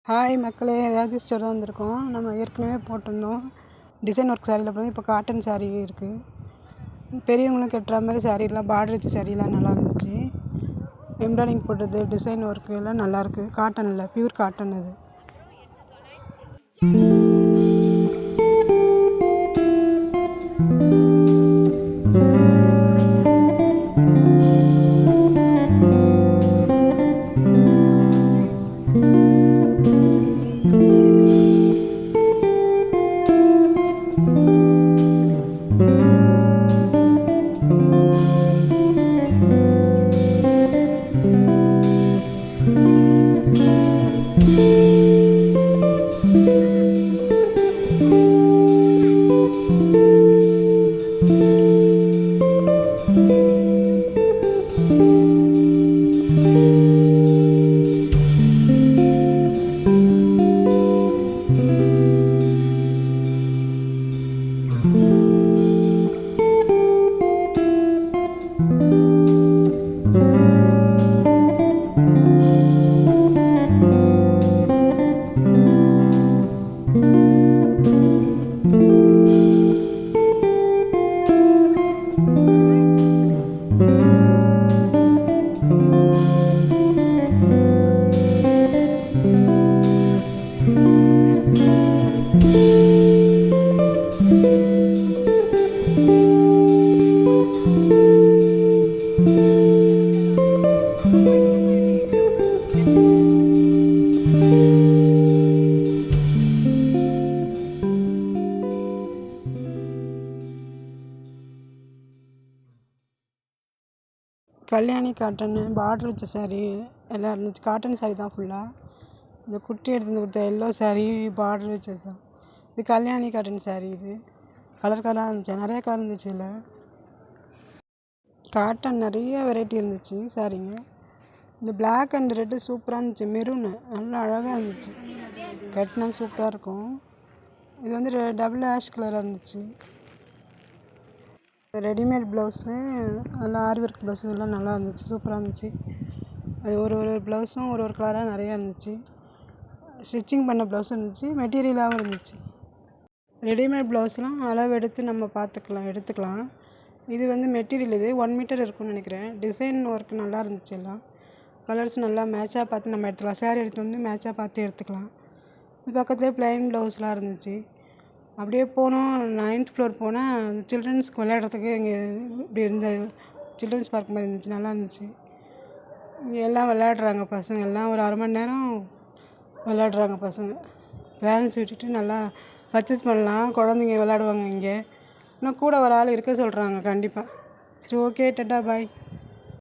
Hi மக்களே, Raji store தான் வந்திருக்கோம். நம்ம ஏற்கனவே போட்டிருந்தோம் டிசைன் ஒர்க் சாரியில் போய் இப்போ காட்டன் சாரீ இருக்குது. பெரியவங்களும் கட்டுற மாதிரி சாரீலாம் பார்டர் வச்ச சாரீலாம் நல்லா இருந்துச்சு. எம்ப்ராய்டிங் போட்டது டிசைன் ஒர்க்கு எல்லாம் நல்லாயிருக்கு. காட்டனில் பியூர் காட்டன் அது. கல்யாணி காட்டன்னு பார்டர் வச்ச சாரீ எல்லாம் இருந்துச்சு. காட்டன் சாரீ தான் ஃபுல்லாக. இந்த குட்டி எடுத்து கொடுத்த எல்லோ சாரீ பார்டர் வச்சது தான். இது கல்யாணி காட்டன் சாரீ. இது கலர் கலராக இருந்துச்சு, நிறைய கலர் இருந்துச்சு. இல்லை காட்டன் நிறைய வெரைட்டி இருந்துச்சு சாரீங்க. இந்த பிளாக் அண்ட் ரெட்டு சூப்பராக இருந்துச்சு. மெரூனு நல்லா அழகாக இருந்துச்சு. கட்டினா சூப்பராக இருக்கும். இது வந்து டபுள் ஆஷ் கலராக இருந்துச்சு. ரெடிமேட் ப்ளவுஸு நல்லா ஆரி ஒர்க் ப்ளவுஸு எல்லாம் நல்லா இருந்துச்சு. சூப்பராக இருந்துச்சு. அது ஒரு ப்ளவுஸும் ஒரு கலராக நிறையா இருந்துச்சு. ஸ்டிச்சிங் பண்ண ப்ளவுஸும் இருந்துச்சு, மெட்டீரியலாகவும் இருந்துச்சு. ரெடிமேட் ப்ளவுஸ்லாம் அளவு எடுத்து நம்ம எடுத்துக்கலாம். இது வந்து மெட்டீரியல் இது 1 மீட்டர் இருக்கும்னு நினைக்கிறேன். டிசைன் ஒர்க் நல்லா இருந்துச்சு. எல்லாம் கலர்ஸ் நல்லா மேட்சாக பார்த்து நம்ம எடுத்துக்கலாம். சாரீ எடுத்துகிட்டு வந்து மேட்சாக பார்த்து எடுத்துக்கலாம். பக்கத்துலேயே ப்ளைன் ப்ளவுஸ்லாம் இருந்துச்சு. அப்படியே போனோம், 9th ஃப்ளோர் போனால் சில்ட்ரன்ஸ்க்கு விளையாடுறதுக்கு இங்கே இப்படி இருந்த சில்ட்ரன்ஸ் பார்க் மாதிரி இருந்துச்சு. நல்லா இருந்துச்சு. இங்கே எல்லாம் விளையாடுறாங்க பசங்க. எல்லாம் ஒரு 1/2 மணி நேரம் விளையாடுறாங்க பசங்க. பேரண்ட்ஸ் விட்டுட்டு நல்லா பர்ச்சேஸ் பண்ணலாம். குழந்தைங்க விளையாடுவாங்க இங்கே. இன்னும் கூட ஒரு ஆள் இருக்க சொல்கிறாங்க கண்டிப்பாக. சரி, ஓகே, டாடா, பாய்.